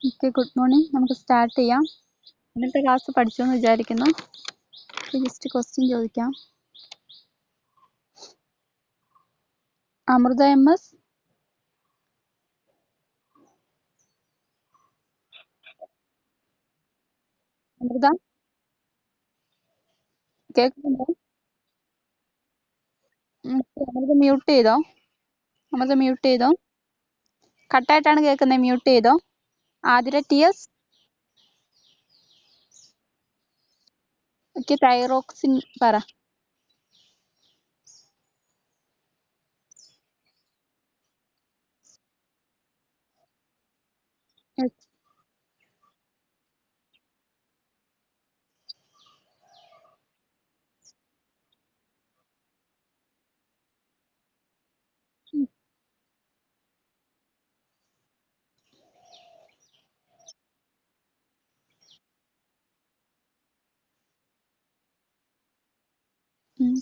Okay, good morning. നമുക്ക് start ചെയ്യാം. ഇന്നത്തെ ക്ലാസ് പഠിച്ചു എന്ന് വിചാരിക്കുന്നു. ജസ്റ്റ് ക്വസ്റ്റ്യൻ ചോദിക്കാം. അമൃത എം എസ്, അമൃത കേൾക്കുന്നുണ്ടോ? അമൃത മ്യൂട്ട് ചെയ്തോ? അമൃത മ്യൂട്ട് ചെയ്തോ? കട്ടായിട്ടാണ് കേൾക്കുന്നത്. മ്യൂട്ട് ചെയ്തോ? Athira T S. Okay, thyroxine പറ.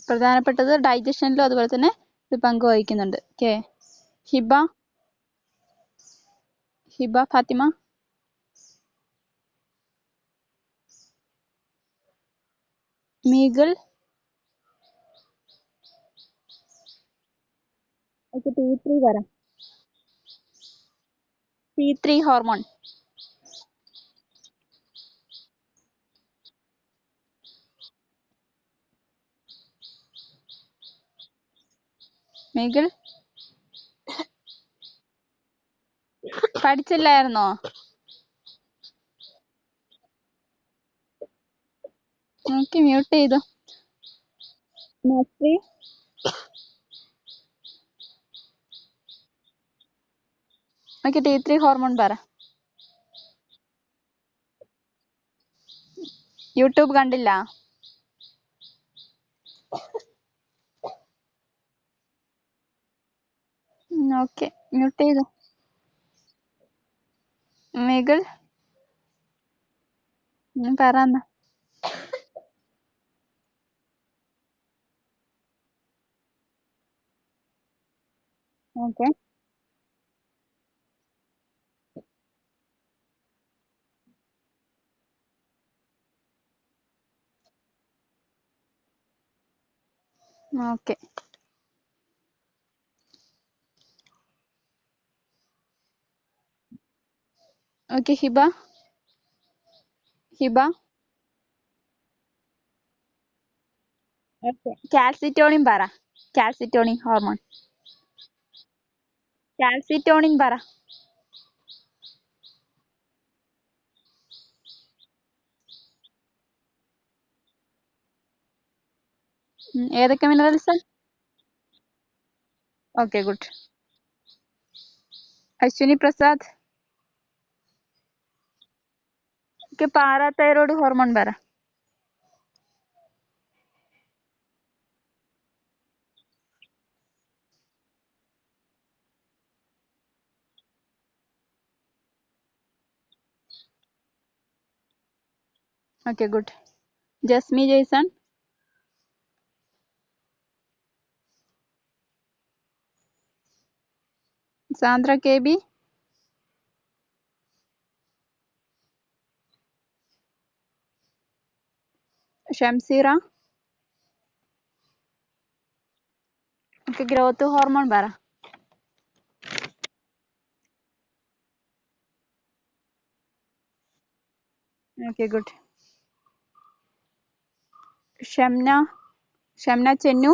പ്രധാനപ്പെട്ടത് ഡൈജഷനിലും അതുപോലെ തന്നെ ഇത് പങ്കുവഹിക്കുന്നുണ്ട്. Okay, Hiba Fathima. Meegil. Okay, T3 പറ. T3 hormone. മീഗിൾ പഠിച്ചില്ലായിരുന്നോ? ഓക്കെ, മ്യൂട്ട് ചെയ്തോ. നസ്രി. ഓക്കെ, T3 ഹോർമോൺ പറ. യൂട്യൂബ് കണ്ടില്ല? ഓക്കെ, മ്യൂട്ട് ചെയ്തോ. മീഗിൾ പറ. Okay, okay. Okay, Hiba. Calcitonin പറ. Calcitonin hormone. കാൽസിറ്റോണിൻ പറ. ഏതൊക്കെ minerals? Okay, good. Ashwini Prasad. Okay, parathyroid hormone പറ. Okay, good. Jasmi Jaison. Sandra K B. Shamseera. Okay, growth hormone പറ. Okay, good. ഷംന ചെന്നു.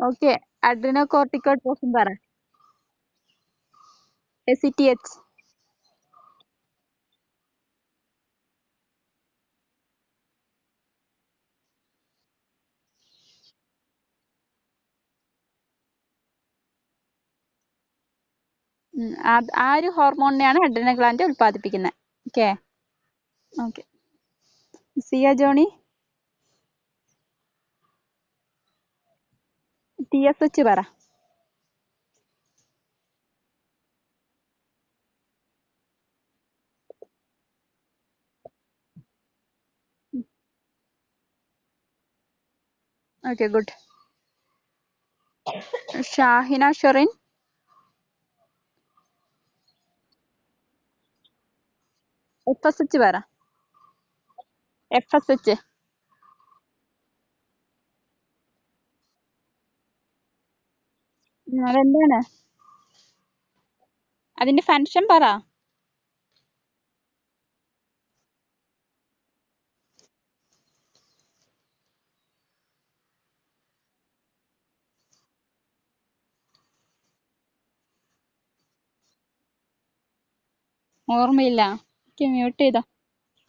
ഓക്കെ, അഡ്രിനോകോർട്ടിക്കോട്രോഫിൻ പറ. ACTH. ആ ഒരു ഹോർമോണിനെയാണ് അഡ്രിനൽ ഗ്ലാൻഡ് ഉൽപ്പാദിപ്പിക്കുന്നത്. Okay. Okay, Siya Johny. TSH പറ. Okay, good. Shahina Sherin. FSH പറ. FSH. അതെന്താണ്? അതിന്റെ ഫങ്ഷൻ പറ. ഓർമ്മയില്ല. മ്യൂട്ട് ചെയ്തോ.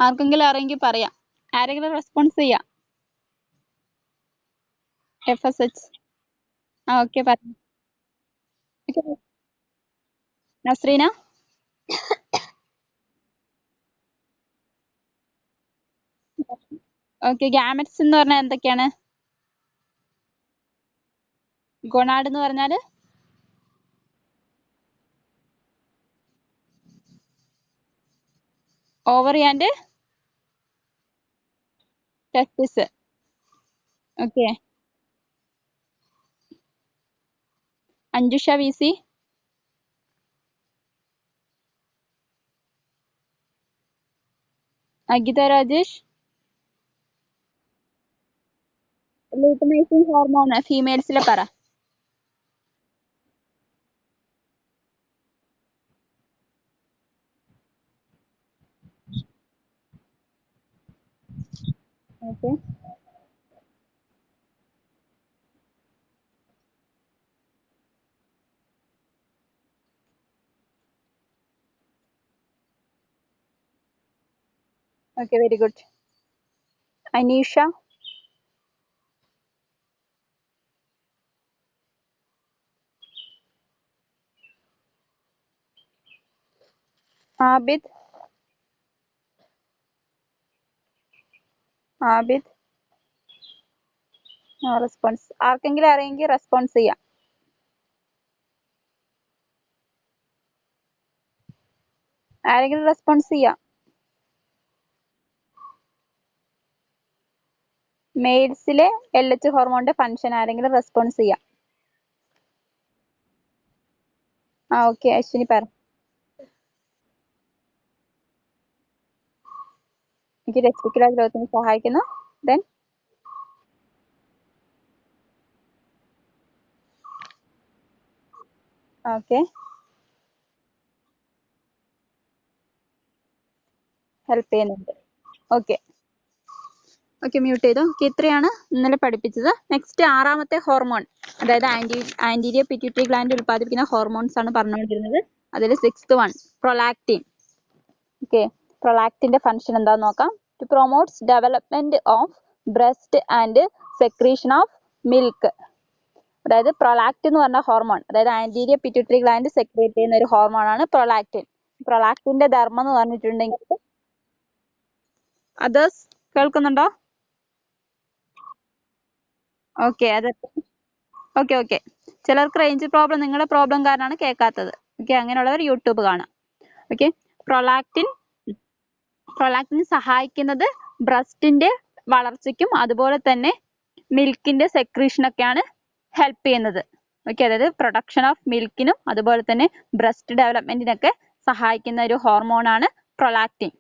ആർക്കെങ്കിലും അറിയെങ്കിൽ പറയാം. ആരെങ്കിലും റെസ്പോൺസ് ചെയ്യാം. FSH. ഓക്കെ പറഞ്ഞു. നസ്രീന. ഓക്കെ, ഗാമറ്റ്സ് എന്ന് പറഞ്ഞാൽ എന്തൊക്കെയാണ്? ഗൊണാഡ് എന്ന് പറഞ്ഞാല് ovary and testis. Okay. Anjusha VC. Agitha Rajesh. Luteinizing hormone ഫീമെയിൽസിലെ പറ. Okay. Okay, very good. Aneesha. Abid. Abid. Response. ആർക്കെങ്കിലും അറിയെങ്കിൽ റെസ്പോൺസ് ചെയ്യാം. ആരെങ്കിലും റെസ്പോൺസ് ചെയ്യാം. മെയിൽസിലെ LH ഹോർമോണിന്റെ ഫങ്ഷൻ ആരെങ്കിലും റെസ്പോൺസ് ചെയ്യാം. ഓക്കെ, അശ്വിനി പറ. എനിക്ക് ടെസ്റ്റിക്കുലർ ഗ്രോത്തിന് സഹായിക്കുന്നു. ദെൻ ഓക്കെ, ഹെൽപ്പ് ചെയ്യുന്നുണ്ട്. ഓക്കെ. ഓക്കെ, മ്യൂട്ട് ചെയ്തോ. ഓക്കെ, ഇത്രയാണ് ഇന്നലെ പഠിപ്പിച്ചത്. നെക്സ്റ്റ് 6ാമത്തെ ഹോർമോൺ, അതായത് ആന്റീരിയർ പിറ്റ്യൂട്ടറി ഗ്ലാൻഡ് ഉൽപ്പാദിപ്പിക്കുന്ന ഹോർമോൺസ് ആണ് പറഞ്ഞുകൊണ്ടിരുന്നത്. അതിൽ 6th വൺ പ്രൊലാക്റ്റിൻ. ഓക്കെ, പ്രൊലാക്റ്റിന്റെ ഫങ്ഷൻ എന്താന്ന് നോക്കാം. Two promotes development of breast and secretion of milk. അതായത് പ്രൊലാക്റ്റിൻ എന്ന് പറഞ്ഞ ഹോർമോൺ, അതായത് ആന്റീരിയർ പിറ്റ്യൂട്ടറി ഗ്ലാൻഡ് സെക്രീറ്റ് ചെയ്യുന്ന ഒരു ഹോർമോൺ ആണ് പ്രൊലാക്റ്റിൻ. പ്രൊലാക്റ്റിന്റെ ധർമ്മം എന്ന് പറഞ്ഞിട്ടുണ്ടെങ്കിൽ, അതേഴ്സ് കേൾക്കുന്നുണ്ടോ? ഓക്കെ, അത് ഓക്കെ. ചിലർക്ക് റേഞ്ച് പ്രോബ്ലം, നിങ്ങളുടെ പ്രോബ്ലം കാരണമാണ് കേൾക്കാത്തത്. ഓക്കെ, അങ്ങനെയുള്ളവർ യൂട്യൂബ് കാണാം. ഓക്കെ, പ്രൊലാക്റ്റിൻ സഹായിക്കുന്നത് ബ്രസ്റ്റിന്റെ വളർച്ചയ്ക്കും അതുപോലെ തന്നെ മിൽക്കിന്റെ സെക്രീഷനൊക്കെയാണ് ഹെൽപ്പ് ചെയ്യുന്നത്. ഓക്കെ, അതായത് പ്രൊഡക്ഷൻ ഓഫ് മിൽക്കിനും അതുപോലെ തന്നെ ബ്രസ്റ്റ് ഡെവലപ്മെന്റിനൊക്കെ സഹായിക്കുന്ന ഒരു ഹോർമോൺ ആണ് പ്രൊലാക്റ്റിൻ.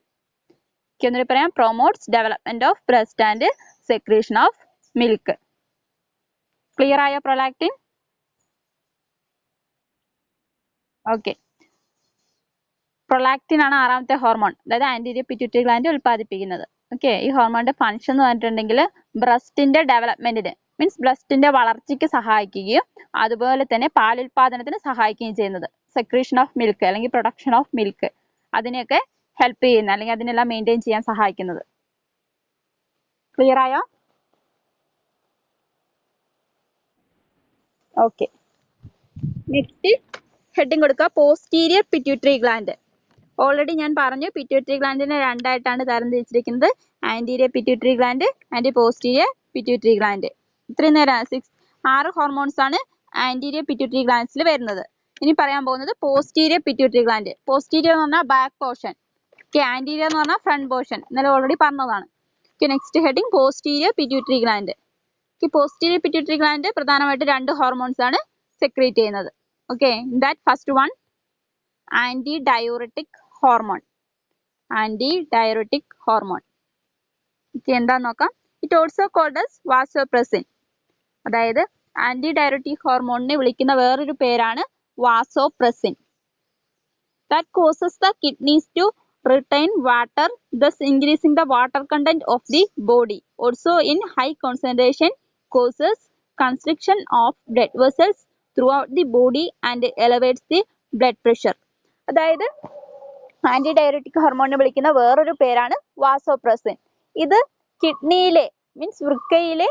ഒന്നുകൂടി പറയാം. Promotes development of breast and secretion of milk. Clear ആയോ പ്രൊലാക്റ്റിൻ? ഓക്കെ. പ്രൊലാക്റ്റിൻ ആണ് 6ാമത്തെ ഹോർമോൺ, അതായത് ആന്റീരിയർ പിറ്റ്യൂട്ടറി ഗ്ലാൻഡ് ഉൽപ്പാദിപ്പിക്കുന്നത്. ഓക്കെ, ഈ ഹോർമോണിന്റെ ഫങ്ഷൻ എന്ന് പറഞ്ഞിട്ടുണ്ടെങ്കിൽ ബ്രസ്റ്റിന്റെ ഡെവലപ്മെന്റിന്, മീൻസ് ബ്രസ്റ്റിന്റെ വളർച്ചയ്ക്ക് സഹായിക്കുകയും അതുപോലെ തന്നെ പാലുൽപാദനത്തിന് സഹായിക്കുകയും ചെയ്യുന്നത്. സെക്രീഷൻ ഓഫ് മിൽക്ക് അല്ലെങ്കിൽ പ്രൊഡക്ഷൻ ഓഫ് മിൽക്ക്, അതിനെയൊക്കെ ഹെൽപ്പ് ചെയ്യുന്ന അല്ലെങ്കിൽ അതിനെല്ലാം മെയിൻറ്റെയിൻ ചെയ്യാൻ സഹായിക്കുന്നത്. ക്ലിയർ ആയോ? ഓക്കെ. നെക്സ്റ്റ് ഹെഡിങ് കൊടുക്കുക, പോസ്റ്റീരിയർ പിറ്റ്യൂട്ടറി ഗ്ലാൻഡ്. ഓൾറെഡി ഞാൻ പറഞ്ഞു, പിറ്റ്യൂട്ടറി ഗ്ലാൻഡിനെ രണ്ടായിട്ടാണ് തരംതിരിച്ചിരിക്കുന്നത്. Anterior pituitary gland and posterior pituitary gland. ഇത്രയും നേരം 6 ഹോർമോൺസ് ആണ് ആന്റീരിയർ പിറ്റ്യൂട്ടറി ഗ്ലാൻഡ്സിൽ വരുന്നത്. ഇനി പറയാൻ പോകുന്നത് പോസ്റ്റീരിയർ പിറ്റ്യൂട്ടറി ഗ്ലാൻഡ്. പോസ്റ്റീരിയർ എന്ന് പറഞ്ഞാൽ ബാക്ക് പോർഷൻ. ഓക്കെ, ആന്റീരിയർ എന്ന് പറഞ്ഞാൽ ഫ്രണ്ട് പോർഷൻ. ഇന്നലെ ഓൾറെഡി പറഞ്ഞതാണ്. Okay, next heading posterior pituitary gland. Posterior pituitary gland പ്രധാനമായിട്ട് 2 ഹോർമോൺസ് ആണ് സെക്രീറ്റ് ചെയ്യുന്നത്. Okay, that first one anti diuretic hormone. Anti diuretic hormone. എന്താന്ന് നോക്കാം. It also called as vasopressin. അതായത് ആന്റി-ഡയററ്റിക് ഹോർമോണിനെ വിളിക്കുന്ന വേറൊരു പേരാണ് vasopressin. That causes the kidneys to retain water, thus increasing the water content of the body. Also in high concentration causes constriction of blood vessels throughout the body and elevates the blood pressure. അതായത് ആന്റി-ഡയററ്റിക് ഹോർമോണിനെ വിളിക്കുന്ന വേറൊരു പേരാണ് vasopressin. ഇത് കിഡ്നിയിലെ means വൃക്കയിലെ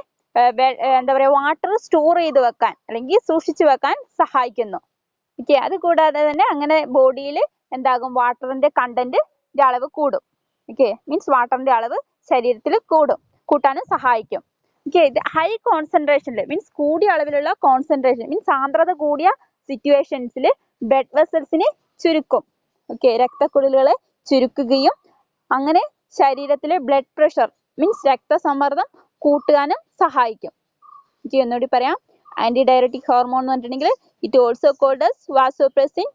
എന്താ പറയുക water store ചെയ്ത് വെക്കാൻ അല്ലെങ്കിൽ സൂക്ഷിച്ചു വെക്കാൻ സഹായിക്കുന്നു. ഓക്കെ, അത് കൂടാതെ തന്നെ അങ്ങനെ ബോഡിയിൽ എന്താകും, വാട്ടറിന്റെ കണ്ടന്റിന്റെ അളവ് കൂടും. ഓക്കെ, മീൻസ് വാട്ടറിന്റെ അളവ് ശരീരത്തിൽ കൂട്ടാനും സഹായിക്കും. ഓക്കെ, ഇത് ഹൈ കോൺസെൻട്രേഷനിൽ മീൻസ് കൂടിയ അളവിലുള്ള കോൺസെൻട്രേഷൻ മീൻസ് സാന്ദ്രത കൂടിയ സിറ്റുവേഷൻസിൽ ബ്ലഡ് വെസൽസിനെ ചുരുക്കും. ഓക്കെ, രക്തക്കുഴലുകളെ ചുരുക്കുകയും അങ്ങനെ ശരീരത്തിലെ ബ്ലഡ് പ്രഷർ മീൻസ് രക്തസമ്മർദ്ദം കൂട്ടാനും സഹായിക്കും. ഓക്കെ, ഒന്നുകൂടി പറയാം. ആന്റി-ഡയററ്റിക് ഹോർമോൺ എന്ന് പറഞ്ഞിട്ടുണ്ടെങ്കിൽ it also called as vasopressin,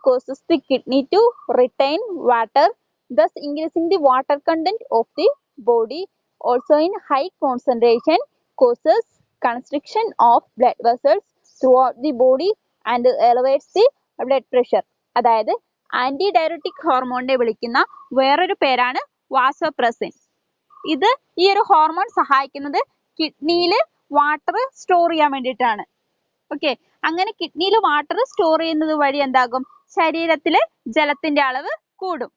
causes the kidney to retain water, thus increasing the water content of the body. Also in high concentration causes constriction of blood vessels throughout the body and elevates the blood pressure. അതായത് ആന്റി-ഡയററ്റിക് ഹോർമോണിനെ വിളിക്കുന്ന വേറൊരു പേരാണ് vasopressin. ഇത് ഈ ഒരു hormone സഹായിക്കുന്നത് കിഡ്നിയിൽ വാട്ടർ സ്റ്റോർ ചെയ്യാൻ വേണ്ടിയിട്ടാണ്. ഓക്കെ, അങ്ങനെ കിഡ്നിയിൽ വാട്ടർ സ്റ്റോർ ചെയ്യുന്നത് വഴി എന്താകും, ശരീരത്തിലെ ജലത്തിന്റെ അളവ് കൂടും.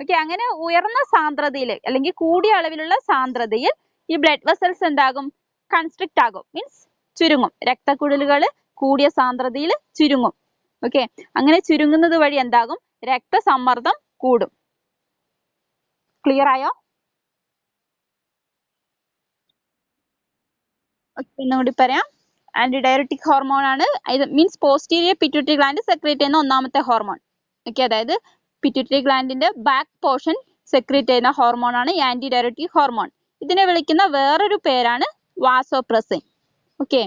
ഓക്കെ, അങ്ങനെ ഉയർന്ന സാന്ദ്രതയിൽ അല്ലെങ്കിൽ കൂടിയ അളവിലുള്ള സാന്ദ്രതയിൽ ഈ ബ്ലഡ് വെസൽസ് എന്താകും, കൺസ്ട്രിക്റ്റ് ആകും മീൻസ് ചുരുങ്ങും. രക്തക്കുഴലുകൾ കൂടിയ സാന്ദ്രതയിൽ ചുരുങ്ങും. ഓക്കെ, അങ്ങനെ ചുരുങ്ങുന്നത് വഴി എന്താകും, രക്തസമ്മർദ്ദം കൂടും. ക്ലിയർ ആയോ? ഒന്നുകൂടി പറയാം. ആന്റി-ഡയററ്റിക് ഹോർമോൺ ആണ്. ഇത് means posterior pituitary gland secrete ചെയ്യുന്ന ഒന്നാമത്തെ ഹോർമോൺ. ഓക്കെ, അതായത് പിറ്റ്യൂട്ടറി ഗ്ലാൻഡിന്റെ ബാക്ക് പോർഷൻ സെക്രീറ്റ് ചെയ്യുന്ന ഹോർമോൺ ആണ് ഈ ആന്റി-ഡയററ്റിക് ഹോർമോൺ. ഇതിനെ വിളിക്കുന്ന വേറൊരു പേരാണ് വാസോപ്രസിൻ. ഓക്കെ,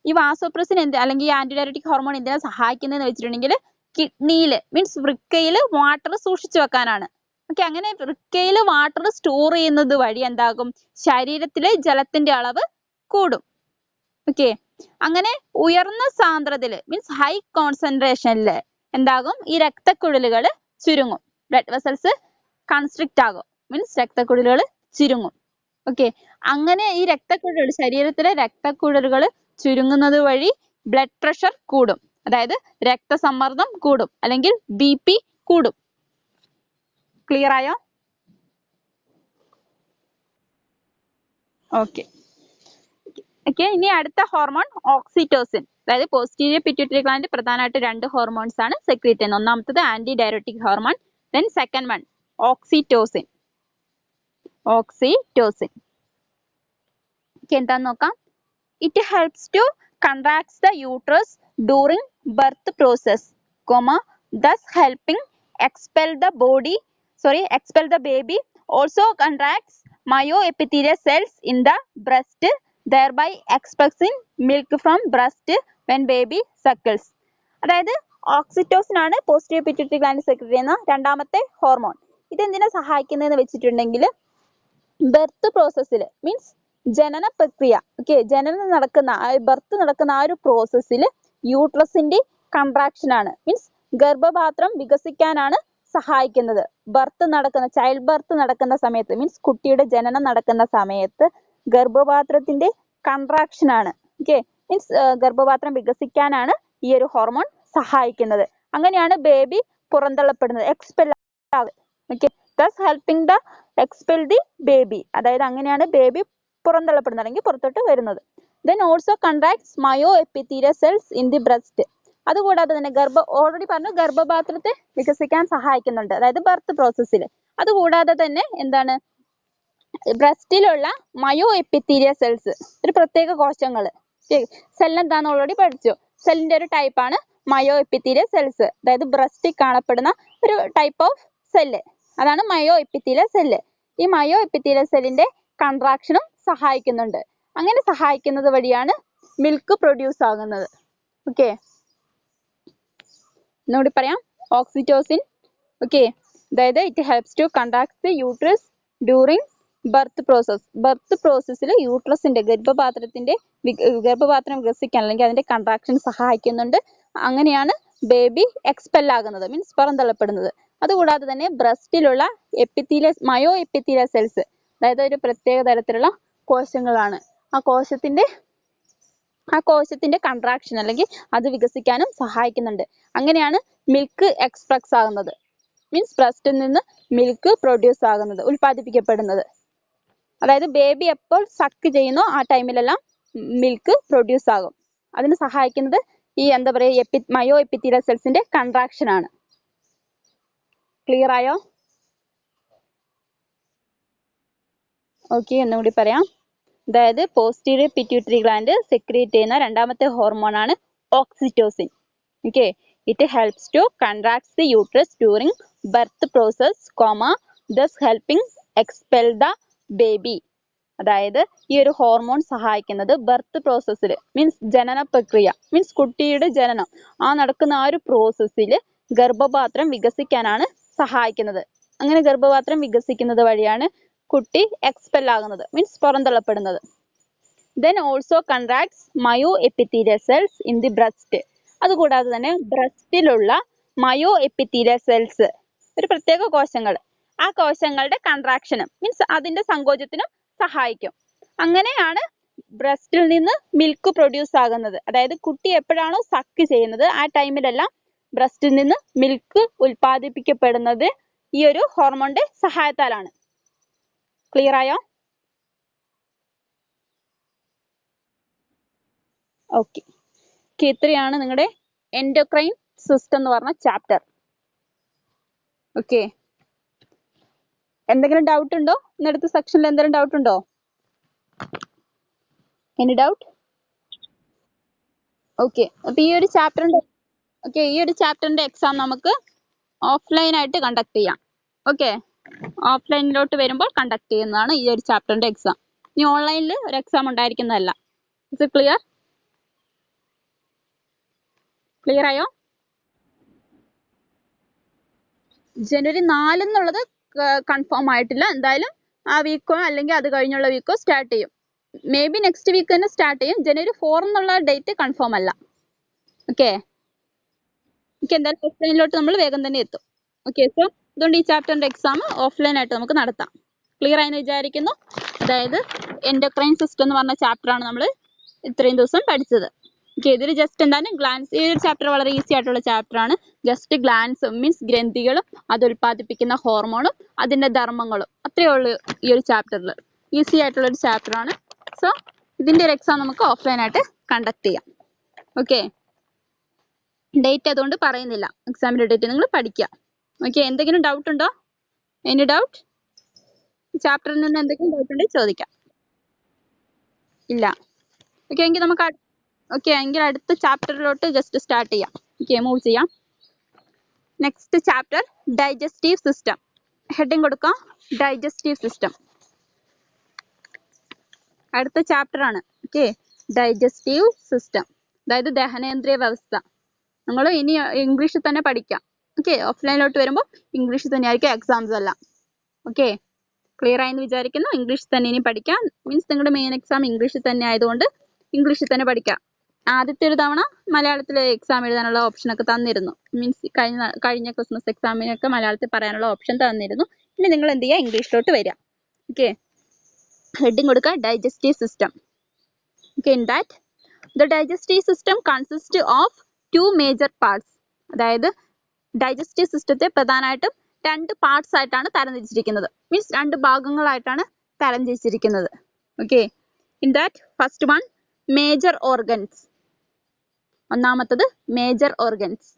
ഈ വാസോപ്രസിൻ അല്ലെങ്കിൽ ഈ ആന്റി-ഡയററ്റിക് ഹോർമോൺ എന്തിനാ സഹായിക്കുന്നതെന്ന് വെച്ചിട്ടുണ്ടെങ്കിൽ കിഡ്നിയിൽ മീൻസ് വൃക്കയിൽ വാട്ടർ സൂക്ഷിച്ചു വെക്കാനാണ്. ഓക്കെ, അങ്ങനെ വൃക്കയിൽ വാട്ടർ സ്റ്റോർ ചെയ്യുന്നത് വഴി എന്താകും, ശരീരത്തിലെ ജലത്തിന്റെ അളവ് കൂടും. ഓക്കെ, അങ്ങനെ ഉയർന്ന സാന്ദ്രതയിൽ മീൻസ് ഹൈ കോൺസെൻട്രേഷനിൽ എന്താകും, ഈ രക്തക്കുഴലുകൾ ചുരുങ്ങും. ബ്ലഡ് വെസൽസ് കൺസ്ട്രിക്റ്റ് ആകും മീൻസ് രക്തക്കുഴലുകൾ ചുരുങ്ങും. ഓക്കെ, അങ്ങനെ ഈ രക്തക്കുഴലുകൾ ശരീരത്തിലെ രക്തക്കുഴലുകൾ ചുരുങ്ങുന്നത് വഴി ബ്ലഡ് പ്രഷർ കൂടും. അതായത് രക്തസമ്മർദ്ദം കൂടും അല്ലെങ്കിൽ BP കൂടും. ക്ലിയർ ആയോ? ഓക്കെ, ഇനി അടുത്ത ഹോർമോൺ ഓക്സിറ്റോസിൻ. അതായത് പോസ്റ്റീരിയർ പിറ്റ്യൂട്ടറി ഗ്ലാൻഡ് പ്രധാനമായിട്ട് രണ്ട് ഹോർമോൺസ് ആണ് സെക്രീറ്റ് ചെയ്യുന്നത്. ഒന്നാമത്തത് anti diuretic hormone, then second one oxytocin. എന്താന്ന് നോക്കാം. It helps to contracts the uterus during birth process, thus helping expel the baby. Also contracts myoepithelial cells in the breast, thereby expelling milk from breast when baby suckles. അതായത് oxytocin ആണ് posterior pituitary gland secrete ചെയ്യുന്ന രണ്ടാമത്തെ hormone. ഇതെന്തിനാ സഹായിക്കുന്നതെന്ന് വെച്ചിട്ടുണ്ടെങ്കിൽ birth പ്രോസസ്സിൽ means ജനന പ്രക്രിയ, okay, ജനനം നടക്കുന്ന ബർത്ത് നടക്കുന്ന ആ ഒരു പ്രോസസ്സിൽ യൂട്രസിന്റെ കൺട്രാക്ഷൻ ആണ് മീൻസ് ഗർഭപാത്രം വികസിക്കാനാണ് സഹായിക്കുന്നത്. ചൈൽഡ് ബർത്ത് നടക്കുന്ന സമയത്ത് മീൻസ് കുട്ടിയുടെ ജനനം നടക്കുന്ന സമയത്ത് ഗർഭപാത്രത്തിന്റെ കൺട്രാക്ഷൻ ആണ്. ഓക്കെ, മീൻസ് ഗർഭപാത്രം വികസിക്കാനാണ് ഈ ഒരു ഹോർമോൺ സഹായിക്കുന്നത്. അങ്ങനെയാണ് ബേബി പുറന്തള്ളപ്പെടുന്നത്, എക്സ്പെൽ ആവുന്നത്. Okay, thus helping the expel the baby. അതായത് അങ്ങനെയാണ് ബേബി പുറന്തള്ളപ്പെടുന്നത് അല്ലെങ്കിൽ പുറത്തോട്ട് വരുന്നത്. Then also contracts myoepithelial cells in the breast. അതുകൂടാതെ തന്നെ ഓൾറെഡി പറഞ്ഞു ഗർഭപാത്രത്തെ വികസിക്കാൻ സഹായിക്കുന്നുണ്ട്, അതായത് ബർത്ത് പ്രോസസ്സിൽ. അതുകൂടാതെ തന്നെ എന്താണ്, ബ്രസ്റ്റിലുള്ള മയോഎപ്പിത്തീലിയൽ സെൽസ്, ഒരു പ്രത്യേക കോശങ്ങൾ. സെൽ എന്താണെന്ന് ഓൾറെഡി പഠിച്ചു. സെല്ലിന്റെ ഒരു ടൈപ്പാണ് മയോഎപ്പിത്തീലിയൽ സെൽസ്. അതായത് ബ്രസ്റ്റിൽ കാണപ്പെടുന്ന ഒരു ടൈപ്പ് ഓഫ് സെല്ല്, അതാണ് മയോഎപ്പിത്തീലിയൽ സെല്ല്. ഈ മയോഎപ്പിത്തീലിയൽ സെല്ലിന്റെ കൺട്രാക്ഷനും സഹായിക്കുന്നുണ്ട്. അങ്ങനെ സഹായിക്കുന്നത് വഴിയാണ് മിൽക്ക് പ്രൊഡ്യൂസ് ആകുന്നത്. ഓക്കെ, ഒന്നുകൂടി പറയാം. ഓക്സിറ്റോസിൻ, ഓക്കെ, അതായത് it helps to contract the uterus during birth process. Birth പ്രോസസ്സിൽ യൂട്രസിന്റെ ഗർഭപാത്രം വികസിക്കാൻ അല്ലെങ്കിൽ അതിന്റെ കൺട്രാക്ഷൻ സഹായിക്കുന്നുണ്ട്. അങ്ങനെയാണ് ബേബി എക്സ്പെൽ ആകുന്നത്, മീൻസ് പുറന്തള്ളപ്പെടുന്നത്. അതുകൂടാതെ തന്നെ ബ്രസ്റ്റിലുള്ള മയോ എപ്പിത്തീലിയൽ സെൽസ്, അതായത് ഒരു പ്രത്യേക തരത്തിലുള്ള കോശങ്ങളാണ്. ആ കോശത്തിന്റെ കൺട്രാക്ഷൻ അല്ലെങ്കിൽ അത് വികസിക്കാനും സഹായിക്കുന്നുണ്ട്. അങ്ങനെയാണ് മിൽക്ക് എക്സ്പ്രസ് ആകുന്നത്, മീൻസ് ബ്രസ്റ്റിൽ നിന്ന് മിൽക്ക് പ്രൊഡ്യൂസ് ആകുന്നത്, ഉൽപ്പാദിപ്പിക്കപ്പെടുന്നത്. അതായത് ബേബി എപ്പോൾ സക്ക് ചെയ്യുന്നോ ആ ടൈമിലെല്ലാം മിൽക്ക് പ്രൊഡ്യൂസ് ആകും. അതിന് സഹായിക്കുന്നത് ഈ എന്താ പറയുക മയോ എപ്പിത്തീലിയൽ സെൽസിന്റെ കൺട്രാക്ഷൻ ആണ്. ക്ലിയർ ആയോ? ഓക്കെ, ഒന്നുകൂടി പറയാം. അതായത് പോസ്റ്റീരിയർ പിറ്റ്യൂട്ടറി ഗ്ലാൻഡ് സെക്രീറ്റ് ചെയ്യുന്ന രണ്ടാമത്തെ ഹോർമോൺ ആണ് oxytocin. Okay, it helps to contract the uterus during birth process, thus helping expel the baby. അതായത് ഈ ഒരു ഹോർമോൺ സഹായിക്കുന്നത് ബർത്ത് പ്രോസസ്സിൽ, മീൻസ് ജനന പ്രക്രിയ, മീൻസ് കുട്ടിയുടെ ജനനം നടക്കുന്ന ആ ഒരു പ്രോസസ്സിൽ ഗർഭപാത്രം വികസിക്കാനാണ് സഹായിക്കുന്നത്. അങ്ങനെ ഗർഭപാത്രം വികസിക്കുന്നത് വഴിയാണ് കുട്ടി എക്സ്പെൽ ആകുന്നത്, means പുറന്തള്ളപ്പെടുന്നത്. Then also contracts myoepithelial cells in the breast. അതുകൂടാതെ തന്നെ ബ്രസ്റ്റിലുള്ള മയോ എപ്പിത്തീലിയൽ സെൽസ്, ഒരു പ്രത്യേക കോശങ്ങൾ, ആ കോശങ്ങളുടെ കൺട്രാക്ഷനും മീൻസ് അതിന്റെ സങ്കോചത്തിനും സഹായിക്കും. അങ്ങനെയാണ് ബ്രസ്റ്റിൽ നിന്ന് മിൽക്ക് പ്രൊഡ്യൂസ് ആകുന്നത്. അതായത് കുട്ടി എപ്പോഴാണോ സക്ക് ചെയ്യുന്നത് ആ ടൈമിലെല്ലാം ബ്രസ്റ്റിൽ നിന്ന് മിൽക്ക് ഉൽപ്പാദിപ്പിക്കപ്പെടുന്നത് ഈ ഒരു ഹോർമോണിന്റെ സഹായത്താലാണ്. ക്ലിയർ ആയോ? ഓക്കെ, ഇത്രയാണ് നിങ്ങളുടെ എൻഡോക്രൈൻ സിസ്റ്റം എന്ന് പറഞ്ഞ ചാപ്റ്റർ. ഓക്കെ, എന്തെങ്കിലും ഡൗട്ട് ഉണ്ടോ? ഇന്നടുത്ത സെക്ഷനിൽ എന്തെങ്കിലും ഡൗട്ട് ഉണ്ടോ? Any doubt? ഓക്കെ, അപ്പൊ ഈ ഒരു ചാപ്റ്ററിന്റെ എക്സാം നമുക്ക് ഓഫ്ലൈൻ ആയിട്ട് കണ്ടക്ട് ചെയ്യാം. ഓക്കെ, ഓഫ്ലൈനിലോട്ട് വരുമ്പോൾ കണ്ടക്ട് ചെയ്യുന്നതാണ് ഈ ഒരു ചാപ്റ്ററിന്റെ എക്സാം. ഇനി ഓൺലൈനിൽ ഒരു എക്സാം ഉണ്ടായിരിക്കുന്നതല്ല. Is it clear? ക്ലിയർ ആയോ? ജനുവരി 4 എന്നുള്ളത് കൺഫേം ആയിട്ടില്ല. എന്തായാലും ആ വീക്കോ അല്ലെങ്കിൽ അത് കഴിഞ്ഞുള്ള വീക്കോ സ്റ്റാർട്ട് ചെയ്യും. മേ ബി നെക്സ്റ്റ് വീക്ക് തന്നെ സ്റ്റാർട്ട് ചെയ്യും. ജനുവരി 4 എന്നുള്ള ഡേറ്റ് കൺഫേം അല്ല. ഓക്കെ, എന്തായാലും ഓഫ്ലൈനിലോട്ട് നമ്മൾ വേഗം തന്നെ എത്തും. ഓക്കെ, സോ അതുകൊണ്ട് ഈ ചാപ്റ്ററിന്റെ എക്സാം ഓഫ്ലൈൻ ആയിട്ട് നമുക്ക് നടത്താം. ക്ലിയർ ആയെന്ന് വിചാരിക്കുന്നു. അതായത് എൻഡോക്രൈൻ സിസ്റ്റം എന്ന് പറഞ്ഞ ചാപ്റ്റർ ആണ് നമ്മൾ ഇത്രയും ദിവസം പഠിച്ചത്. ഓക്കെ, ഇതിൽ ജസ്റ്റ് എന്താണ് ഗ്ലാൻസ്. ഈ ഒരു ചാപ്റ്റർ വളരെ ഈസി ആയിട്ടുള്ള ചാപ്റ്റർ ആണ്. ജസ്റ്റ് ഗ്ലാൻസ് മീൻസ് ഗ്രന്ഥികളും അത് ഉൽപ്പാദിപ്പിക്കുന്ന ഹോർമോണും അതിന്റെ ധർമ്മങ്ങളും അത്രയേ ഉള്ളൂ ഈ ഒരു ചാപ്റ്ററിൽ. ഈസി ആയിട്ടുള്ള ഒരു ചാപ്റ്റർ ആണ്. സോ ഇതിന്റെ ഒരു എക്സാം നമുക്ക് ഓഫ്ലൈൻ ആയിട്ട് കണ്ടക്ട് ചെയ്യാം. ഓക്കെ, ഡേറ്റ് അതുകൊണ്ട് പറയുന്നില്ല, എക്സാമിന്റെ ഡേറ്റ് നിങ്ങൾ പഠിക്കുക. ഓക്കെ, എന്തെങ്കിലും ഡൗട്ട് ഉണ്ടോ? Any doubt? ചാപ്റ്ററിൽ നിന്ന് എന്തെങ്കിലും ഡൗട്ട് ഉണ്ടെങ്കിൽ ചോദിക്കാം. ഇല്ല? ഓക്കെ, എങ്കിൽ നമുക്ക് എങ്കിൽ അടുത്ത ചാപ്റ്ററിലോട്ട് ജസ്റ്റ് സ്റ്റാർട്ട് ചെയ്യാം. ഓക്കെ, മൂവ് ചെയ്യാം. Next chapter digestive system. Heading കൊടുക്കാം, ഡൈജസ്റ്റീവ് സിസ്റ്റം. അടുത്ത ചാപ്റ്റർ ആണ്. ഓക്കെ, ഡൈജസ്റ്റീവ് സിസ്റ്റം, അതായത് ദഹനേന്ദ്രിയ വ്യവസ്ഥ. നമ്മൾ ഇനി ഇംഗ്ലീഷിൽ തന്നെ പഠിക്കാം. ഓക്കെ, ഓഫ്ലൈനിലോട്ട് വരുമ്പോൾ ഇംഗ്ലീഷിൽ തന്നെ ആയിരിക്കും എക്സാംസ് എല്ലാം. ഓക്കെ, ക്ലിയർ ആയെന്ന് വിചാരിക്കുന്നു. ഇംഗ്ലീഷിൽ തന്നെ ഇനി പഠിക്കാം. മീൻസ് നിങ്ങളുടെ മെയിൻ എക്സാം ഇംഗ്ലീഷിൽ തന്നെ ആയതുകൊണ്ട് ഇംഗ്ലീഷിൽ തന്നെ പഠിക്കാം. ആദ്യത്തെ ഒരു തവണ മലയാളത്തിൽ എക്സാം എഴുതാനുള്ള ഓപ്ഷൻ ഒക്കെ തന്നിരുന്നു. മീൻസ് കഴിഞ്ഞ ക്രിസ്മസ് എക്സാമിനൊക്കെ മലയാളത്തിൽ പറയാനുള്ള ഓപ്ഷൻ തന്നിരുന്നു. ഇനി നിങ്ങൾ എന്ത് ചെയ്യുക, ഇംഗ്ലീഷിലോട്ട് വരിക. ഓക്കെ, ഹെഡിങ് കൊടുക്കുക, digestive system. Okay, in that the digestive system consist of 2 major parts. അതായത് ഡൈജസ്റ്റീവ് സിസ്റ്റത്തെ പ്രധാനമായിട്ടും 2 പാർട്സ് ആയിട്ടാണ് തരംതിരിച്ചിരിക്കുന്നത്. മീൻസ് 2 ഭാഗങ്ങളായിട്ടാണ് തരംതിരിച്ചിരിക്കുന്നത്. Okay, in that first one major organs. ഒന്നാമത്തത് മേജർ ഓർഗൻസ്.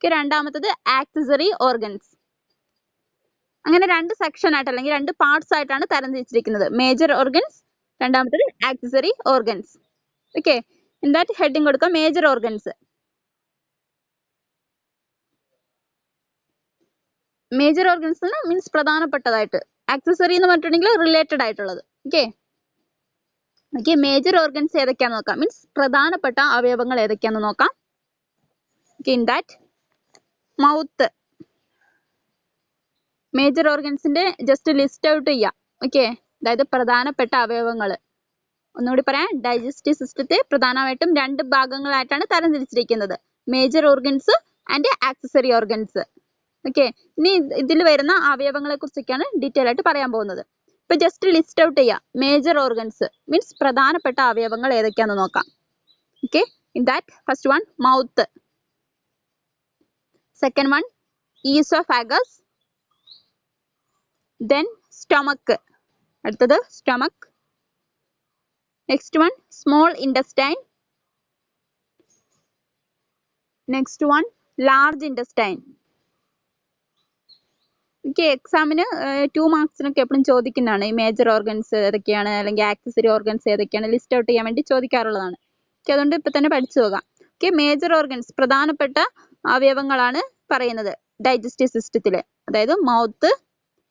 രണ്ടാമത്തത് ആക്സസറി ഓർഗൻസ്. അങ്ങനെ 2 സെക്ഷൻ ആയിട്ട് അല്ലെങ്കിൽ 2 പാർട്സ് ആയിട്ടാണ് തരംതിരിച്ചിരിക്കുന്നത്. മേജർ ഓർഗൻസ്, രണ്ടാമത്തത് accessory organs. Okay, in that heading കൊടുക്കുക, major organs. Major organs means പ്രധാനപ്പെട്ടതായിട്ട്, accessory എന്ന് പറഞ്ഞിട്ടുണ്ടെങ്കിൽ റിലേറ്റഡ് ആയിട്ടുള്ളത്. ഓക്കെ, മേജർ ഓർഗൻസ് ഏതൊക്കെയാന്ന് നോക്കാം. മീൻസ് പ്രധാനപ്പെട്ട അവയവങ്ങൾ ഏതൊക്കെയാന്ന് നോക്കാം. ഇൻ ദാറ്റ് മൗത്ത്, മേജർ ഓർഗൻസിന്റെ ജസ്റ്റ് ലിസ്റ്റ് ഔട്ട് ചെയ്യാം. ഓക്കെ, അതായത് പ്രധാനപ്പെട്ട അവയവങ്ങൾ. ഒന്നുകൂടി പറയാം, ഡൈജസ്റ്റീവ് സിസ്റ്റത്തെ പ്രധാനമായിട്ടും രണ്ട് ഭാഗങ്ങളായിട്ടാണ് തരംതിരിച്ചിരിക്കുന്നത്, major organs and accessory organs. Okay, ഇനി ഇതിൽ വരുന്ന അവയവങ്ങളെ കുറിച്ചൊക്കെയാണ് ഡീറ്റെയിൽ ആയിട്ട് പറയാൻ പോകുന്നത്. ഇപ്പൊ ജസ്റ്റ് ലിസ്റ്റ് ഔട്ട് ചെയ്യാം. മേജർ ഓർഗൻസ് മീൻസ് പ്രധാനപ്പെട്ട അവയവങ്ങൾ ഏതൊക്കെയാണെന്ന് നോക്കാം. Okay, in that first one mouth, second one oesophagus, then stomach, അടുത്തത് stomach, next one small intestine, next one large intestine. Okay, എക്സാമിന് 2 മാർക്സിനൊക്കെ എപ്പോഴും ചോദിക്കുന്നതാണ് ഈ മേജർ ഓർഗൻസ് ഏതൊക്കെയാണ് അല്ലെങ്കിൽ ആക്സസറി ഓർഗൻസ് ഏതൊക്കെയാണ് ലിസ്റ്റ് ഔട്ട് ചെയ്യാൻ വേണ്ടി ചോദിക്കാറുള്ളതാണ്. ഓക്കെ, അതുകൊണ്ട് ഇപ്പൊ തന്നെ പഠിച്ചു പോകാം. ഓക്കെ, മേജർ ഓർഗൻസ് പ്രധാനപ്പെട്ട അവയവങ്ങളാണ് പറയുന്നത് ഡൈജസ്റ്റീവ് സിസ്റ്റത്തില്, അതായത് mouth,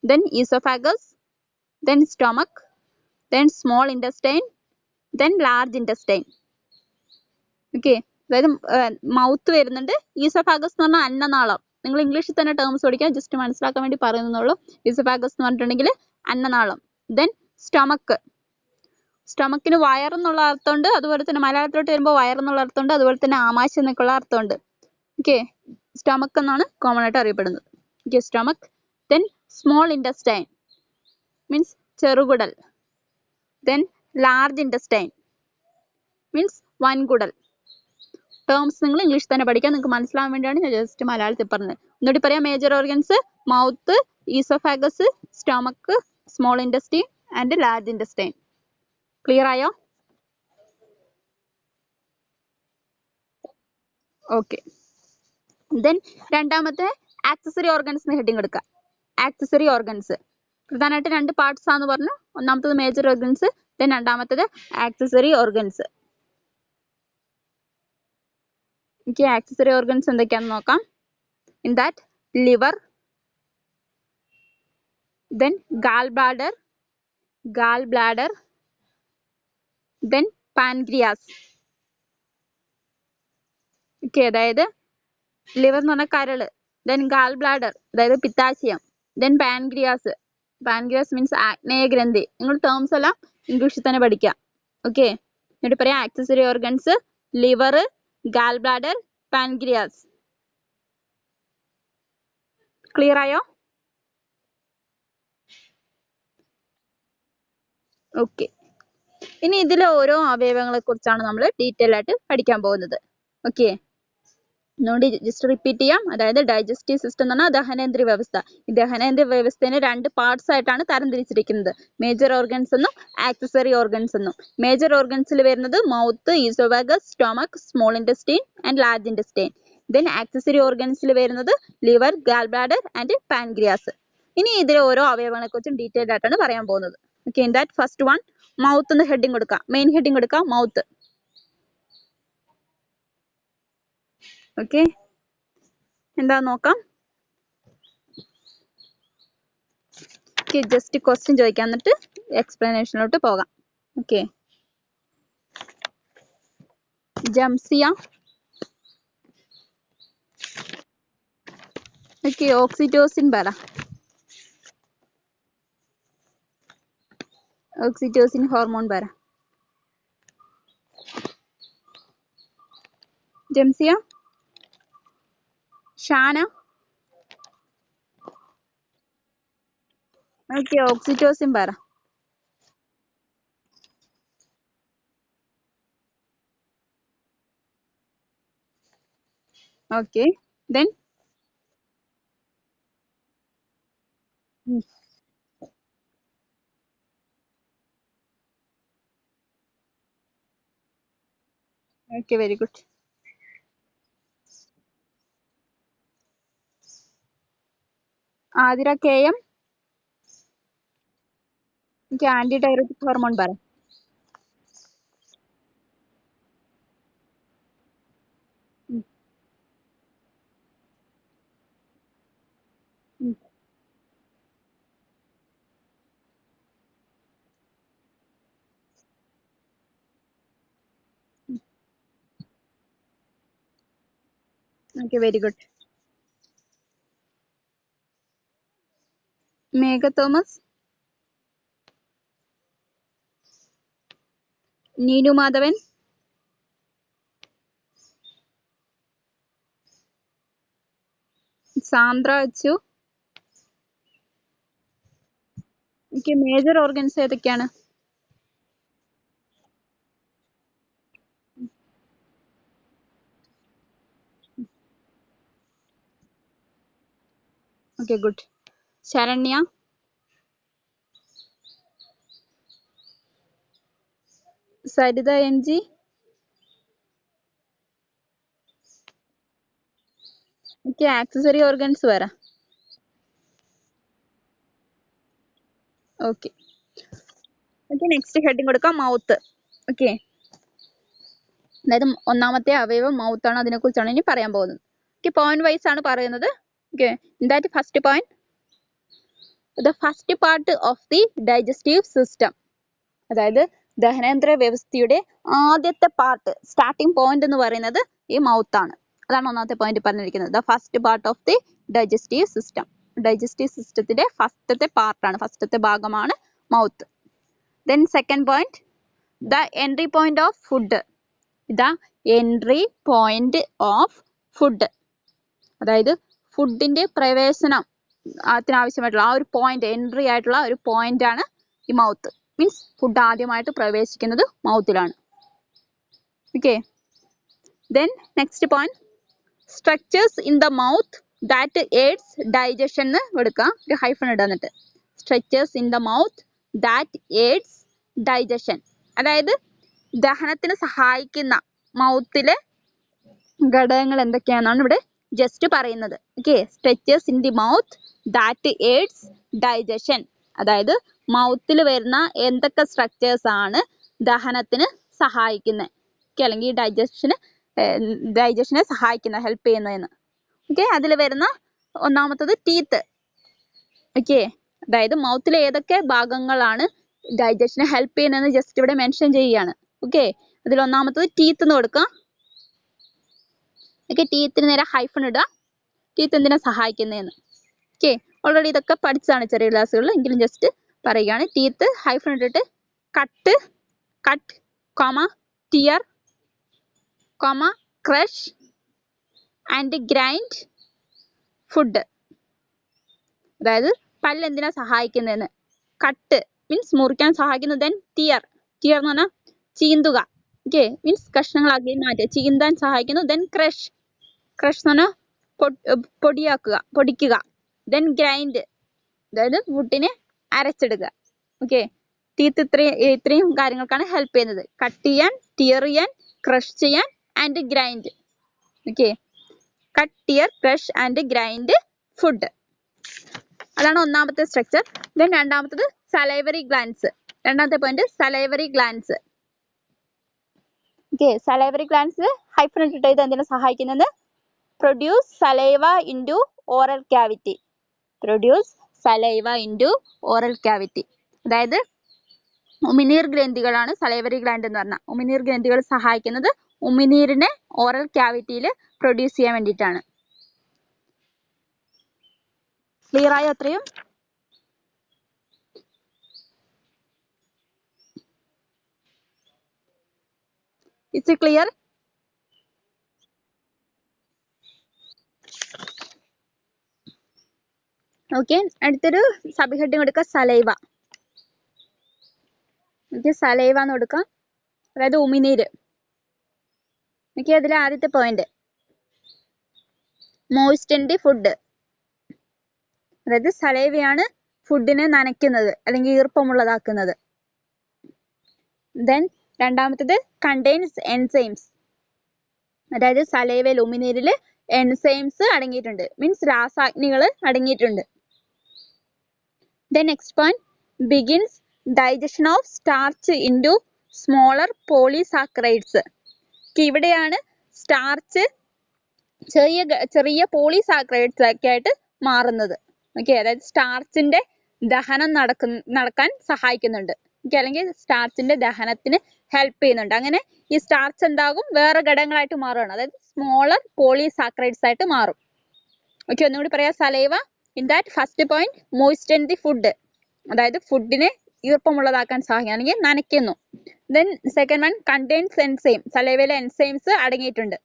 then esophagus, then stomach, then small intestine, then large intestine. Okay, അതായത് മൗത്ത് വരുന്നുണ്ട്, ഈസോഫാഗസ് എന്ന് പറഞ്ഞാൽ അന്നനാളം. നിങ്ങൾ ഇംഗ്ലീഷിൽ തന്നെ ടേംസ് പഠിക്കാം, ജസ്റ്റ് മനസ്സിലാക്കാൻ വേണ്ടി പറയുന്നുള്ളൂ. ഈസോഫാഗസ് എന്ന് പറഞ്ഞിട്ടുണ്ടെങ്കിൽ അന്നനാളം. ദെൻ സ്റ്റൊമക്ക്, സ്റ്റൊമക്കിന് വയറെന്നുള്ള അർത്ഥമുണ്ട്, അതുപോലെ തന്നെ മലയാളത്തിലോട്ട് വരുമ്പോൾ വയറെന്നുള്ള അർത്ഥമുണ്ട്, അതുപോലെ തന്നെ ആമാശയം എന്നൊക്കെയുള്ള അർത്ഥമുണ്ട്. ഓക്കെ, സ്റ്റൊമക്ക് എന്നാണ് കോമൺ ആയിട്ട് അറിയപ്പെടുന്നത്. Okay, stomach. Then small intestine means ചെറുകുടൽ. ദെൻ ലാർജ് ഇൻറ്റസ്റ്റൈൻ മീൻസ് വൻകുടൽ. ടേംസ് നിങ്ങൾ ഇംഗ്ലീഷ് തന്നെ പഠിക്കാം, നിങ്ങൾക്ക് മനസ്സിലാവാൻ വേണ്ടിയാണ് ഞാൻ ജസ്റ്റ് മലയാളത്തിൽ പറഞ്ഞത്. ഒന്നുകൂടി പറയാം, major organs mouth, oesophagus, stomach, small intestine and large intestine. Clear ആയോ? ഓക്കെ, ദെൻ രണ്ടാമത്തെ ആക്സസറി ഓർഗൻസ് ഹെഡിങ് എടുക്കുക. ആക്സസറി ഓർഗൻസ് പ്രധാനമായിട്ട് രണ്ട് പാർട്സ് ആണെന്ന് പറഞ്ഞു. ഒന്നാമത്തത് മേജർ ഓർഗൻസ്, ദെൻ രണ്ടാമത്തത് ആക്സസറി ഓർഗൻസ്. എനിക്ക് ആക്സസറി ഓർഗൻസ് എന്തൊക്കെയാണെന്ന് നോക്കാം. In that liver, then gallbladder, then pancreas. Okay, അതായത് ലിവർ എന്ന് പറഞ്ഞാൽ കരള്, then gallbladder അതായത് പിത്താശയം, then pancreas, pancreas മീൻസ് ആഗ്നേയഗ്രന്ഥി. നിങ്ങൾ ടേംസ് എല്ലാം ഇംഗ്ലീഷിൽ തന്നെ പഠിക്കാം. ഓക്കെ, എന്നിട്ട് പറയാം accessory organs liver, gallbladder, pancreas. Clear ആയോ? ഓക്കെ, ഇനി ഇതിലെ ഓരോ അവയവങ്ങളെ കുറിച്ചാണ് നമ്മൾ ഡീറ്റെയിൽ ആയിട്ട് പഠിക്കാൻ പോകുന്നത്. ഓക്കെ, ഒന്നുകൂടി ജസ്റ്റ് റിപ്പീറ്റ് ചെയ്യാം. അതായത് ഡൈജസ്റ്റീവ് സിസ്റ്റം എന്ന് പറഞ്ഞാൽ ദഹനേന്ദ്രിയ വ്യവസ്ഥ. ഈ ദഹനേന്ദ്രിയ വ്യവസ്ഥയെ രണ്ട് പാർട്സ് ആയിട്ടാണ് തരംതിരിച്ചിരിക്കുന്നത്, മേജർ ഓർഗൻസ് എന്നും ആക്സസറി ഓർഗൻസ് എന്നും. മേജർ ഓർഗൻസിൽ വരുന്നത് mouth, oesophagus, stomach, small intestine and large intestine. Then accessory ഓർഗൻസിൽ വരുന്നത് ലിവർ, ഗാൽബ്ലാഡർ ആൻഡ് പാൻക്രിയാസ്. ഇനി ഇതിലെ ഓരോ അവയവങ്ങളെ കുറിച്ചും ഡീറ്റെയിൽഡ് ആയിട്ടാണ് പറയാൻ പോകുന്നത്. Okay, in that first one mouth എന്ന് ഹെഡിങ് കൊടുക്കാം, മെയിൻ ഹെഡിങ് കൊടുക്കാം മൗത്ത്. ഓക്കെ, എന്താ നോക്കാം. ജസ്റ്റ് ക്വസ്റ്റ്യൻ ചോദിക്കാം, എന്നിട്ട് എക്സ്പ്ലനേഷനിലോട്ട് പോകാം. ഓക്കെ, ജംസിയ. ഓക്കെ, ഓക്സിറ്റോസിൻ പറ. ഓക്സിറ്റോസിൻ ഹോർമോൺ പറ. ജംസിയ, ഷാന. ഓക്കെ, ഓക്സിറ്റോസിൻ പറ. Okay, then okay, very good. Athira K M. Okay, anti diuretic hormone പറ. Okay, very good. Megha Thomas, Neenu Madhavan, Sandra Achu. എനിക്ക് മേജർ ഓർഗൻസ് ഏതൊക്കെയാണ്? Okay good. Saranya, Saritha N G, okay accessory organs പറ. ഓക്കെ ഓക്കെ നെക്സ്റ്റ് ഹെഡിങ് കൊടുക്കാം mouth. Okay അതായത് ഒന്നാമത്തെ അവയവം mouth ആണ്, അതിനെ കുറിച്ചാണ് ഇനി പറയാൻ പോകുന്നത്. ഓക്കെ പോയിന്റ് വൈസ് ആണ് പറയുന്നത്. Okay that first point, the first part of the digestive system, അതായത് ദഹനേന്ദ്ര വ്യവസ്ഥയുടെ ആദ്യത്തെ പാർട്ട്, സ്റ്റാർട്ടിംഗ് പോയിന്റ് എന്ന് പറയുന്നത് ഈ മൗത്ത് ആണ്. അതാണ് ഒന്നാമത്തെ പോയിന്റ് പറഞ്ഞിരിക്കുന്നത്. The first part of the digestive system, digestive സിസ്റ്റത്തിന്റെ ഫസ്റ്റത്തെ പാർട്ടാണ്, ഫസ്റ്റത്തെ ഭാഗമാണ് mouth. Then second point, the entry point of food, the entry point of food, അതായത് ഫുഡിന്റെ പ്രവേശനം അതിനാവശ്യമായിട്ടുള്ള ആ ഒരു പോയിന്റ്, എൻട്രി ആയിട്ടുള്ള ഒരു പോയിന്റ് ആണ് ഈ മൗത്ത്. മീൻസ് ഫുഡ് ആദ്യമായിട്ട് പ്രവേശിക്കുന്നത് മൗത്തിലാണ്. Okay then next point, structures in the mouth that aids digestion എന്ന് എടുക്കാം, ഒരു ഹൈഫൺ ഇടാന്നിട്ട്. Structures in the mouth that aids digestion, അതായത് ദഹനത്തിന് സഹായിക്കുന്ന മൗത്തിലെ ഘടകങ്ങൾ എന്തൊക്കെയാണെന്നാണ് ഇവിടെ ജസ്റ്റ് പറയുന്നത്. Okay structures in the mouth that aids digestion, അതായത് മൗത്തിൽ വരുന്ന എന്തൊക്കെ സ്ട്രക്ചേഴ്സ് ആണ് ദഹനത്തിന് സഹായിക്കുന്നത്, ഓക്കെ അല്ലെങ്കിൽ ഡൈജഷനെ സഹായിക്കുന്ന, ഹെൽപ്പ് ചെയ്യുന്നതെന്ന്. ഓക്കെ അതിൽ വരുന്ന ഒന്നാമത്തത് ടീത്ത്. ഓക്കെ അതായത് മൗത്തിലെ ഏതൊക്കെ ഭാഗങ്ങളാണ് ഡൈജഷനെ ഹെൽപ്പ് ചെയ്യുന്നതെന്ന് ജസ്റ്റ് ഇവിടെ മെൻഷൻ ചെയ്യുകയാണ്. ഓക്കെ അതിൽ ഒന്നാമത്തത് ടീത്ത് എന്ന് കൊടുക്കാം. ഓക്കെ ടീത്തിന് നേരെ ഹൈഫൺ ഇടുക. ടീത്ത് എന്തിനാ സഹായിക്കുന്നതെന്ന്. ഓക്കെ ഓൾറെഡി ഇതൊക്കെ പഠിച്ചതാണ് ചെറിയ ക്ലാസ്സുകളിൽ, എങ്കിലും ജസ്റ്റ് പറയുകയാണ്. ടീത്ത് ഹൈഫൺ ഇട്ടിട്ട് cut, cut comma tear comma crush and grind food, അതായത് പല്ല് എന്തിനാ സഹായിക്കുന്നതെന്ന്. കട്ട് മീൻസ് മുറിക്കാൻ സഹായിക്കുന്നത്. ദെൻ ടിയർ, ടിയർ എന്ന് പറഞ്ഞാൽ ചീന്തുക. ഓക്കെ മീൻസ് കഷ്ണങ്ങളാക്കി മാറ്റുക, ചീന്താൻ സഹായിക്കുന്നു. ദെൻ ക്രഷ്, ക്രഷ് എന്ന് പറഞ്ഞാൽ പൊടിയാക്കുക, പൊടിക്കുക. ദെൻ ഗ്രൈൻഡ്, അതായത് ഫുഡിനെ അരച്ചെടുക്കുക. ഓക്കെ ടീത്ത് ഇത്രയും കാര്യങ്ങൾക്കാണ് ഹെൽപ്പ് ചെയ്യുന്നത്. കട്ട് ചെയ്യാൻ, ടിയർ ചെയ്യാൻ, ക്രഷ് ചെയ്യാൻ and grind. Okay cut, tear, crush and grind food, അതാണ് ഒന്നാമത്തെ സ്ട്രക്ചർ. ദെൻ രണ്ടാമത്തത് സലൈവറി ഗ്ലാൻഡ്സ്. രണ്ടാമത്തെ point salivary glands. Okay salivary glands hyphen ഇട്ടിട്ട് ഇത് എന്തിനാ സഹായിക്കുന്നത്? Produce saliva into oral cavity, produce saliva into oral cavity, അതായത് ഉമിനീർ ഗ്രന്ഥികളാണ് സലൈവറി ഗ്ലാൻഡ് എന്ന് പറഞ്ഞാൽ. ഉമിനീർ ഗ്രന്ഥികൾ സഹായിക്കുന്നത് ഉമിനീരിനെ ഓറൽ ക്യാവിറ്റിയിൽ പ്രൊഡ്യൂസ് ചെയ്യാൻ വേണ്ടിയിട്ടാണ്. ക്ലിയർ ആയോ അത്രയും? It's clear? ഓക്കെ അടുത്തൊരു സബ് ഹെഡിങ് കൊടുക്കുക സലൈവ. ഓക്കെ സലൈവ എന്ന് കൊടുക്കാം, അതായത് ഉമിനീര്. ഓക്കെ അതിലെ ആദ്യത്തെ പോയിന്റ് മോയിസ്റ്റൻ ദി ഫുഡ്, അതായത് സലൈവയാണ് ഫുഡിനെ നനയ്ക്കുന്നത് അല്ലെങ്കിൽ ഈർപ്പമുള്ളതാക്കുന്നത്. ദെൻ രണ്ടാമത്തേത് കണ്ടെയ്ൻസ് എൻസൈംസ്, അതായത് സലൈവയിൽ ഉമിനീരിൽ എൻസൈംസ് അടങ്ങിയിട്ടുണ്ട്, മീൻസ് രാസാഗ്നികൾ അടങ്ങിയിട്ടുണ്ട്. Then next point begins digestion of starch into smaller polysaccharides. ഇവിടെയാണ് സ്റ്റാർച്ച് ചെറിയ ചെറിയ പോളിസാക്കറൈഡ്സ് ഒക്കെ ആയിട്ട് മാറുന്നത്. ഓക്കെ അതായത് സ്റ്റാർച്ചിന്റെ ദഹനം നടക്കാൻ സഹായിക്കുന്നുണ്ട്. ഓക്കെ അല്ലെങ്കിൽ സ്റ്റാർച്ചിന്റെ ദഹനത്തിന് ഹെൽപ്പ് ചെയ്യുന്നുണ്ട്. അങ്ങനെ ഈ സ്റ്റാർച്ച് എന്താകും വേറെ ഘടകങ്ങളായിട്ട് മാറുകയാണ്, അതായത് സ്മോളർ പോളിസാക്കറൈഡ്സ് ആയിട്ട് മാറും. ഓക്കെ ഒന്നുകൂടി പറയാം, saliva in that first point moisten the food, അതായത് ഫുഡിനെ ഈർപ്പമുള്ളതാക്കാൻ സഹായിക്കും, അല്ലെങ്കിൽ നനയ്ക്കുന്നു. Then second one contains enzyme, സലൈവയിലെ എൻസൈംസ് അടങ്ങിയിട്ടുണ്ട്.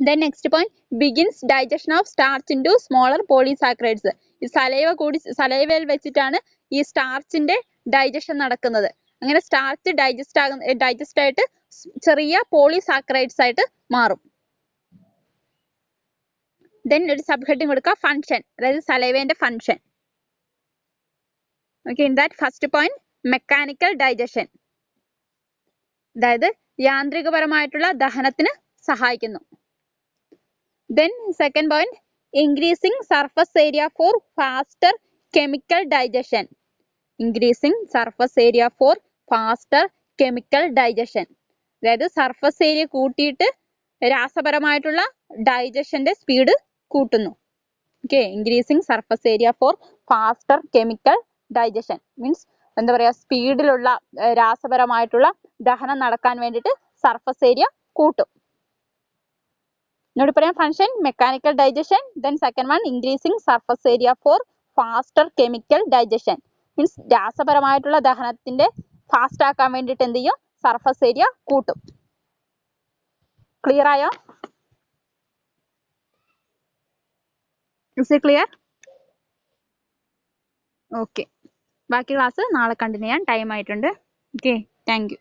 Then next point begins digestion of starch into smaller polysaccharides. ഈ സലൈവയിൽ വെച്ചിട്ടാണ് ഈ സ്റ്റാർച്ചിന്റെ ഡൈജഷൻ നടക്കുന്നത്. അങ്ങനെ സ്റ്റാർച്ച് ഡൈജസ്റ്റ് ആയിട്ട് ചെറിയ പോളിസാക്കറൈഡ്സ് ആയിട്ട് മാറും. ദെൻ ഒരു സബ് ഹെഡിങ് കൊടുക്കുക ഫങ്ഷൻ, അതായത് സലൈവേന്റെ function. Okay, in that first point mechanical digestion, അതായത് യാന്ത്രികപരമായിട്ടുള്ള ദഹനത്തിന് സഹായിക്കുന്നു. Then second point, increasing surface area for faster chemical digestion. Increasing surface area for faster chemical digestion. അതായത് സർഫസ് ഏരിയ കൂട്ടിയിട്ട് രാസപരമായിട്ടുള്ള ഡൈജഷന്റെ സ്പീഡ് കൂട്ടുന്നു. Okay, increasing surface area for faster chemical digestion means എന്താ പറയാ, സ്പീഡിലുള്ള രാസപരമായിട്ടുള്ള ദഹനം നടക്കാൻ വേണ്ടിയിട്ട് സർഫസ് ഏരിയ കൂട്ടും. നോട്ട് പറയാം function mechanical digestion. Then second one increasing surface area for faster chemical digestion means രാസപരമായിട്ടുള്ള ദഹനത്തിന്റെ ഫാസ്റ്റ് ആക്കാൻ വേണ്ടിയിട്ട് എന്ത് ചെയ്യും, സർഫസ് ഏരിയ കൂട്ടും. ക്ലിയർ ആയോ? Is it clear? ഓക്കെ, ബാക്കി ക്ലാസ് നാളെ കണ്ടിന്യൂ ചെയ്യാൻ ടൈം ആയിട്ടുണ്ട്. Okay, thank you.